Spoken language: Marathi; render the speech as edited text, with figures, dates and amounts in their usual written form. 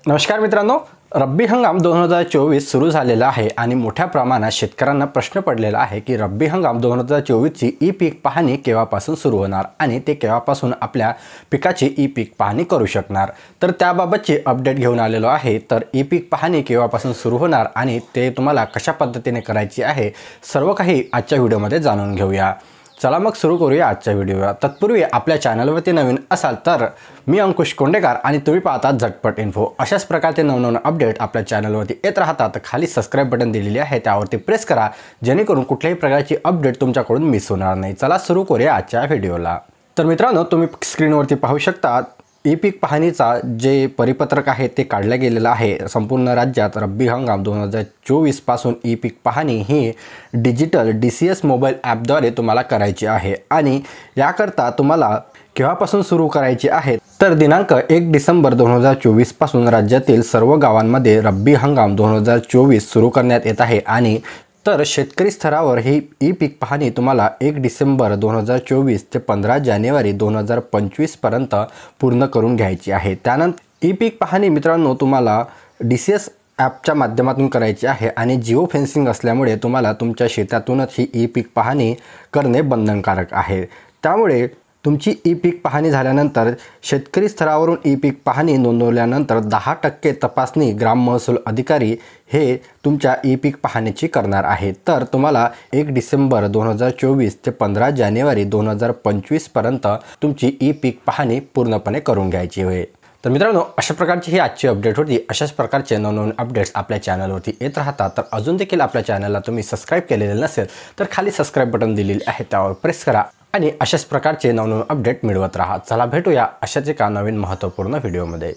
नमस्कार मित्रांनो, रब्बी हंगाम 2024 सुरू झालेला आहे आणि मोठ्या प्रमाणात शेतकऱ्यांना प्रश्न पडलेला आहे की रब्बी हंगाम 2024 ची ई पीक पाहणी केव्हापासून सुरू होणार आणि ते केव्हापासून आपल्या पिकाची ई पीक पाहणी करू शकणार। तर त्याबाबतची अपडेट घेऊन आलेलो आहे। तर ई पीक पाहणी केव्हापासून सुरू होणार आणि ते तुम्हाला कशा पद्धतीने करायची आहे सर्व काही आजच्या व्हिडिओमध्ये जाणून घेऊया। चला मग सुरू करूया आजच्या व्हिडिओला। तत्पूर्वी आपल्या चॅनलवरती नवीन असाल तर मी अंकुश कोंडेकर आणि तुम्ही पाहता झटपट इन्फो। अशाच प्रकारचे नवनवीन अपडेट आपल्या चॅनलवरती येत राहतात। खाली सबस्क्राइब बटन दिलेले आहे त्यावरती प्रेस करा जेणेकरून कुठल्याही प्रकारची अपडेट तुमच्याकडून मिस होणार नाही। चला सुरू करूया आजच्या व्हिडिओला। तर मित्रांनो, तुम्ही स्क्रीनवरती पाहू शकता ई पीक पाहणीचा जे परिपत्रक आहे ते काढले गेलेलं आहे। संपूर्ण राज्यात रब्बी हंगाम 2024 पासून ई पीक पाहणी ही डिजिटल DCS मोबाईल ॲपद्वारे तुम्हाला करायची आहे आणि याकरता तुम्हाला केव्हापासून सुरू करायची आहे तर दिनांक 1 डिसेंबर 2024 पासून राज्यातील सर्व गावांमध्ये रब्बी हंगाम 2024 सुरू करण्यात येत आहे। आणि तर शेतकरी स्तरावर ही ई पीक पाहणी तुम्हाला 1 डिसेंबर 2024 ते 15 जानेवारी 2025 पर्यंत पूर्ण करून घ्यायची आहे। त्यानंतर ई पीक पाहणी मित्रांनो तुम्हाला DCS ॲपच्या माध्यमातून करायची आहे आणि जिओ फेन्सिंग असल्यामुळे तुम्हाला तुमच्या शेतातूनच ही ई पीक पाहणी करणे बंधनकारक आहे। त्यामुळे तुमची ई पीक पाहणी झाल्यानंतर शेतकरी स्तरावरून ई पीक पाहणी नोंदवल्यानंतर 10% तपासणी ग्राम महसूल अधिकारी हे तुमच्या ई पीक पाहणीची करणार आहे। तर तुम्हाला 1 डिसेंबर 2024 ते 15 जानेवारी 2025 पर्यंत तुमची ई पीक पाहणी पूर्णपणे करून घ्यायची आहे। तर मित्रांनो, अशा प्रकारची ही आजची अपडेट होती। अशाच प्रकारचे नवनवीन अपडेट्स आपल्या चॅनलवरती येत राहतात। तर अजून देखील आपल्या चॅनलला तुम्ही सबस्क्राइब केलेले नसेल तर खाली सबस्क्राइब बटन दिलेले आहे त्यावर प्रेस करा आणि अशाच प्रकारचे नवनवीन अपडेट मिळवत राहा। चला भेटूया अशाच एका नवीन महत्त्वपूर्ण व्हिडिओमध्ये।